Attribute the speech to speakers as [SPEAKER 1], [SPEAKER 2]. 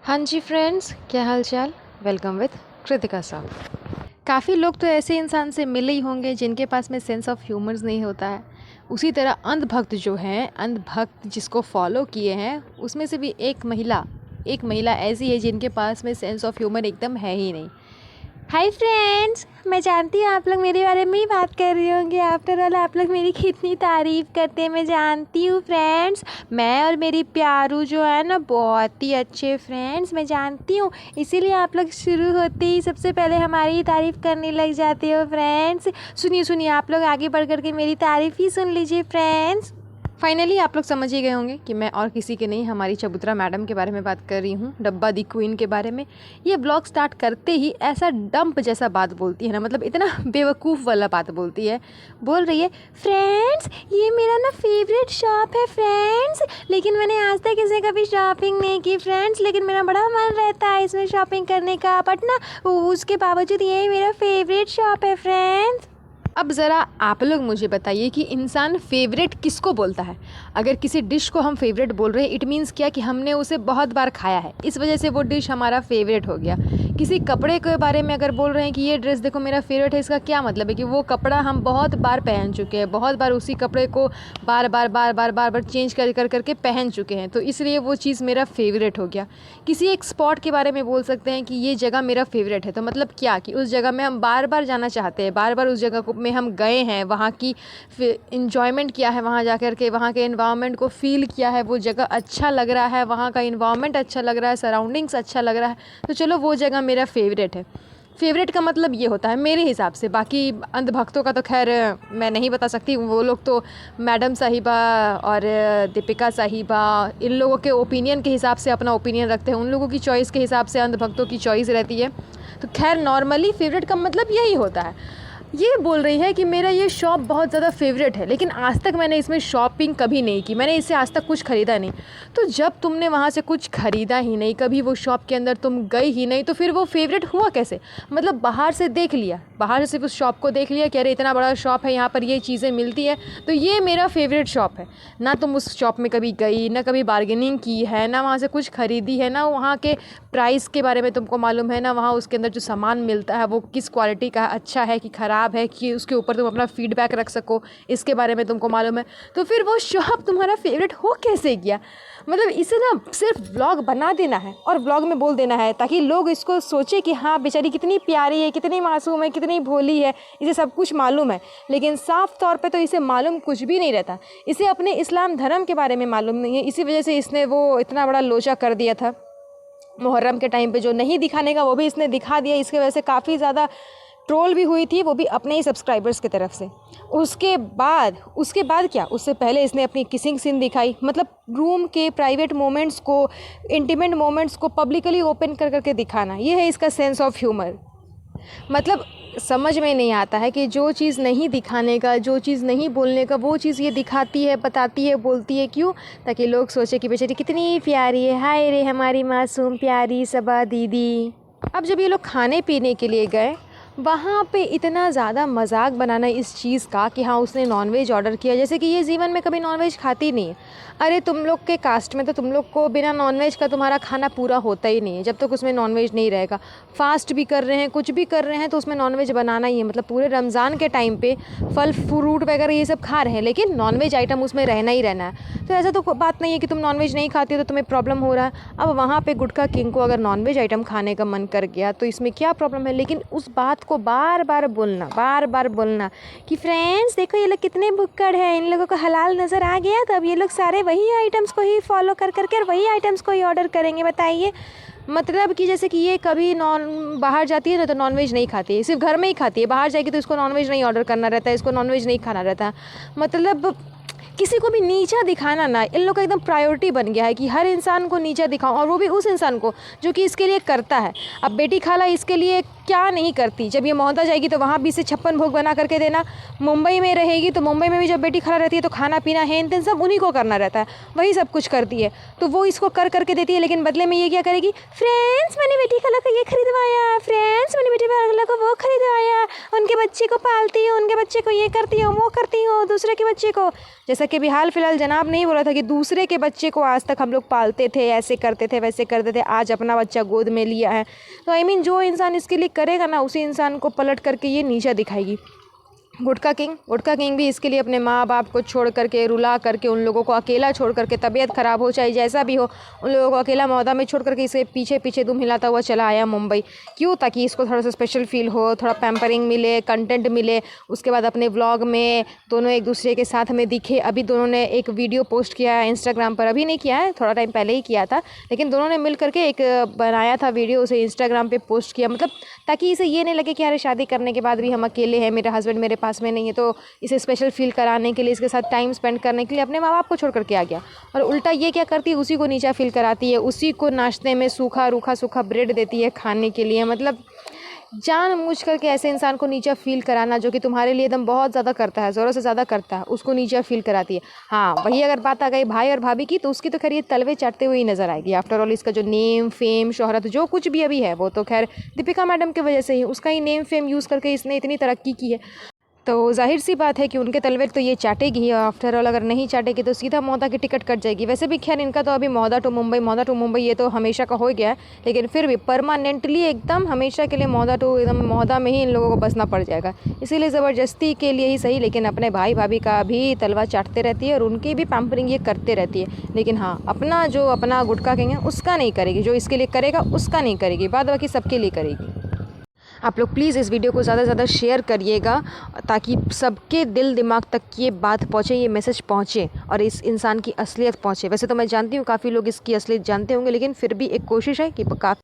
[SPEAKER 1] हाँ जी फ्रेंड्स, क्या हाल चाल। वेलकम विद कृतिका साहब। काफ़ी लोग तो ऐसे इंसान से मिले ही होंगे जिनके पास में सेंस ऑफ ह्यूमर्स नहीं होता है। उसी तरह अंधभक्त जो हैं, अंधभक्त जिसको फॉलो किए हैं, उसमें से भी एक महिला ऐसी है जिनके पास में सेंस ऑफ ह्यूमर एकदम है ही नहीं। हाय फ्रेंड्स, मैं जानती हूँ आप लोग मेरे बारे में ही बात कर रहे होंगे। आफ्टर ऑल आप लोग मेरी कितनी तारीफ़ करते हैं मैं जानती हूँ फ्रेंड्स। मैं और मेरी प्यारू जो है ना, बहुत ही अच्छे फ्रेंड्स, मैं जानती हूँ। इसीलिए आप लोग शुरू होते ही सबसे पहले हमारी ही तारीफ़ करने लग जाते हो फ्रेंड्स। सुनिए सुनिए, आप लोग आगे बढ़ कर के मेरी तारीफ़ ही सुन लीजिए फ्रेंड्स। फाइनली आप लोग समझ ही गए होंगे कि मैं और किसी के नहीं, हमारी चबूतरा मैडम के बारे में बात कर रही हूँ, डब्बा दी क्वीन के बारे में। ये ब्लॉग स्टार्ट करते ही ऐसा डंप जैसा बात बोलती है ना, मतलब इतना बेवकूफ़ वाला बात बोलती है। बोल रही है, फ्रेंड्स ये मेरा ना फेवरेट शॉप है फ्रेंड्स, लेकिन मैंने आज तक इसे कभी शॉपिंग नहीं की फ्रेंड्स, लेकिन मेरा बड़ा मन रहता है इसमें शॉपिंग करने का, बट ना उसके बावजूद ये मेरा फेवरेट शॉप है फ्रेंड्स। अब ज़रा आप लोग मुझे बताइए कि इंसान फेवरेट किसको बोलता है। अगर किसी डिश को हम फेवरेट बोल रहे हैं, इट मीन्स क्या कि हमने उसे बहुत बार खाया है, इस वजह से वो डिश हमारा फेवरेट हो गया। किसी कपड़े के बारे में अगर बोल रहे हैं कि ये ड्रेस देखो मेरा फेवरेट है, इसका क्या मतलब है कि वो कपड़ा हम बहुत बार पहन चुके हैं, बहुत बार उसी कपड़े को बार बार चेंज कर करके पहन चुके हैं, तो इसलिए वो चीज़ मेरा फेवरेट हो गया। किसी एक स्पॉट के बारे में बोल सकते हैं कि ये जगह मेरा फेवरेट है, तो मतलब क्या कि उस जगह में हम बार बार जाना चाहते हैं, बार बार उस जगह को में हम गए हैं, वहाँ की इन्जॉयमेंट किया है, वहाँ जाकर के वहाँ के इन्वायरमेंट को फ़ील किया है, वो जगह अच्छा लग रहा है, वहाँ का इन्वायरमेंट अच्छा लग रहा है, सराउंडिंग्स अच्छा लग रहा है, तो चलो वो जगह मेरा फेवरेट है। फेवरेट का मतलब ये होता है मेरे हिसाब से। बाकी अंधभक्तों का तो खैर मैं नहीं बता सकती, वो लोग तो मैडम साहिबा और दीपिका साहिबा इन लोगों के ओपिनियन के हिसाब से अपना ओपिनियन रखते हैं, उन लोगों की चॉइस के हिसाब से अंधभक्तों की चॉइस रहती है। तो खैर नॉर्मली फेवरेट का मतलब यही होता है। ये बोल रही है कि मेरा ये शॉप बहुत ज़्यादा फेवरेट है, लेकिन आज तक मैंने इसमें शॉपिंग कभी नहीं की, मैंने इससे आज तक कुछ ख़रीदा नहीं। तो जब तुमने वहाँ से कुछ ख़रीदा ही नहीं, कभी वो शॉप के अंदर तुम गए ही नहीं, तो फिर वो फेवरेट हुआ कैसे। मतलब बाहर से देख लिया, बाहर से सिर्फ उस शॉप को देख लिया कि अरे इतना बड़ा शॉप है, यहाँ पर ये चीज़ें मिलती है, तो ये मेरा फेवरेट शॉप है। ना तुम उस शॉप में कभी गई, ना कभी बार्गेनिंग की है, ना वहाँ से कुछ ख़रीदी है, ना वहाँ के प्राइस के बारे में तुमको मालूम है, ना वहाँ उसके अंदर जो सामान मिलता है वो किस क्वालिटी का अच्छा है कि ख़राब है, कि उसके ऊपर तुम अपना फीडबैक रख सको, इसके बारे में तुमको मालूम है। तो फिर वो शॉप तुम्हारा फेवरेट हो कैसे गया। मतलब इसे ना सिर्फ व्लॉग बना देना है और व्लॉग में बोल देना है, ताकि लोग इसको सोचे कि हाँ बेचारी कितनी प्यारी है, कितनी मासूम है, कितनी भोली है, इसे सब कुछ मालूम है। लेकिन साफ तौर पे तो इसे मालूम कुछ भी नहीं रहता, इसे अपने इस्लाम धर्म के बारे में मालूम नहीं है। इसी वजह से इसने वो इतना बड़ा लोचा कर दिया था मुहर्रम के टाइम पे, जो नहीं दिखाने का वो भी इसने दिखा दिया। इसके वजह से काफ़ी ज़्यादा ट्रोल भी हुई थी, वो भी अपने ही सब्सक्राइबर्स की तरफ से। उसके बाद क्या, उससे पहले इसने अपनी किसिंग सीन दिखाई, मतलब रूम के प्राइवेट मोमेंट्स को, इंटीमेट मोमेंट्स को पब्लिकली ओपन कर करके दिखाना, ये है इसका सेंस ऑफ ह्यूमर। मतलब समझ में नहीं आता है कि जो चीज़ नहीं दिखाने का, जो चीज़ नहीं बोलने का, वो चीज़ ये दिखाती है, बताती है, बोलती है। क्यों? ताकि लोग सोचे कि बेचारी कितनी प्यारी है, हाय रे हमारी मासूम प्यारी सबा दीदी। अब जब ये लोग खाने पीने के लिए गए, वहाँ पे इतना ज़्यादा मजाक बनाना इस चीज़ का कि हाँ उसने नॉनवेज ऑर्डर किया, जैसे कि ये जीवन में कभी नॉनवेज खाती नहीं है। अरे तुम लोग के कास्ट में तो तुम लोग को बिना नॉनवेज का तुम्हारा खाना पूरा होता ही नहीं है, जब तक उसमें नॉनवेज नहीं रहेगा। फास्ट भी कर रहे हैं, कुछ भी कर रहे हैं, तो उसमें नॉनवेज बनाना ही है। मतलब पूरे रमज़ान के टाइम पे फल फ्रूट वगैरह ये सब खा रहे हैं, लेकिन नॉनवेज आइटम उसमें रहना ही रहना है। तो ऐसा तो बात नहीं है कि तुम नॉनवेज नहीं खाते हो तो तुम्हें प्रॉब्लम हो रहा है। अब वहाँ पे गुटखा किंग को अगर नॉनवेज आइटम खाने का मन कर गया तो इसमें क्या प्रॉब्लम है। लेकिन उस बात को बार बार बोलना कि फ्रेंड्स देखो ये लोग कितने भुक्कड़ हैं, इन लोगों को हलाल नज़र आ गया, तो अब ये लोग सारे वही आइटम्स को ही फॉलो कर करके और वही आइटम्स को ही ऑर्डर करेंगे। बताइए, मतलब कि जैसे कि ये कभी बाहर जाती है ना तो नॉनवेज नहीं खाती है, सिर्फ घर में ही खाती है, बाहर जाएगी तो इसको नॉनवेज नहीं ऑर्डर करना रहता है, इसको नॉनवेज नहीं खाना रहता है। मतलब किसी को भी नीचा दिखाना ना इन लोग का एकदम प्रायोरिटी बन गया है कि हर इंसान को नीचा दिखाओ, और वो भी उस इंसान को जो कि इसके लिए करता है। अब बेटी खाला इसके लिए क्या नहीं करती। जब ये महोदा जाएगी तो वहाँ भी इसे 56 भोग बना करके देना। मुंबई में रहेगी तो मुंबई में भी जब बेटी खड़ा रहती है तो खाना पीना हेन तेन सब उन्हीं को करना रहता है, वही सब कुछ करती है। तो वो इसको कर करके देती है, लेकिन बदले में ये क्या करेगी, फ्रेंड्स मैंने बेटी खाला को ये खरीदवाया, फ्रेंड्स मैंने बेटी खाला को वो खरीदवाया, उनके बच्चे को पालती हूँ, उनके बच्चे को ये करती हूँ, वो करती हूँ, दूसरे के बच्चे को। जैसा कि अभी हाल फिलहाल जनाब ने ही बोला था कि दूसरे के बच्चे को आज तक हम लोग पालते थे, ऐसे करते थे, वैसे करते थे, आज अपना बच्चा गोद में लिया है। तो आई मीन जो इंसान इसके लिए करेगा ना, उसी इंसान को पलट करके ये नीचा दिखाएगी। गुटखा किंग भी इसके लिए अपने माँ बाप को छोड़ करके, रुला करके, उन लोगों को अकेला छोड़ करके, तबीयत ख़राब हो चाहे जैसा भी हो, उन लोगों को अकेला मौदा में छोड़ करके इसे पीछे पीछे दुम हिलाता हुआ चला आया मुंबई। क्यों? ताकि इसको थोड़ा सा स्पेशल फील हो, थोड़ा पैम्परिंग मिले, कंटेंट मिले। उसके बाद अपने व्लॉग में दोनों एक दूसरे के साथ में दिखे। अभी दोनों ने एक वीडियो पोस्ट किया है इंस्टाग्राम पर, अभी नहीं किया है, थोड़ा टाइम पहले ही किया था, लेकिन दोनों ने मिल करके एक बनाया था वीडियो, उसे इंस्टाग्राम पर पोस्ट किया। मतलब ताकि इसे ये नहीं लगे कि यार शादी करने के बाद भी हम अकेले हैं, मेरा हस्बैंड मेरे पास में नहीं है। तो इसे स्पेशल फील कराने के लिए, इसके साथ टाइम स्पेंड करने के लिए अपने माँ बाप को छोड़ करके आ गया। और उल्टा ये क्या करती है, उसी को नीचा फील कराती है, उसी को नाश्ते में सूखा ब्रेड देती है खाने के लिए। मतलब जानबूझ करके ऐसे इंसान को नीचा फील कराना, जो कि तुम्हारे लिए एकदम बहुत ज़्यादा करता है, ज़रूरत से ज़्यादा करता है, उसको नीचा फील कराती है। हाँ, वही अगर बात आ गई भाई और भाभी की, तो उसकी तो खैर ये तलवे चाटते हुए ही नजर आएगी। आफ्टर ऑल इसका जो नेम फेम शोहरत जो कुछ भी अभी है, वो तो खैर दीपिका मैडम की वजह से ही, उसका ही नेम फेम यूज़ करके इसने इतनी तरक्की की है। तो जाहिर सी बात है कि उनके तलवे तो ये चाटेगी ही। आफ्टर ऑल अगर नहीं चाटेगी तो सीधा मौदा की टिकट कट जाएगी। वैसे भी खैर इनका तो अभी मौदा टू मुंबई ये तो हमेशा का हो गया है, लेकिन फिर भी परमानेंटली एकदम हमेशा के लिए मौदा टू एकदम मौदा में ही इन लोगों को बसना पड़ जाएगा। इसीलिए ज़बरदस्ती के लिए ही सही, लेकिन अपने भाई भाभी का भी तलवा चाटते रहती है और उनकी भी पैम्परिंग ये करते रहती है। लेकिन हाँ, अपना गुटखा किंग है उसका नहीं करेगी, जो इसके लिए करेगा उसका नहीं करेगी, बाद बाकी सबके लिए करेगी। आप लोग प्लीज़ इस वीडियो को ज़्यादा से ज़्यादा शेयर करिएगा, ताकि सबके दिल दिमाग तक ये बात पहुँचे, ये मैसेज पहुँचे और इस इंसान की असलियत पहुँचे। वैसे तो मैं जानती हूँ काफ़ी लोग इसकी असलियत जानते होंगे, लेकिन फिर भी एक कोशिश है कि काफ़ी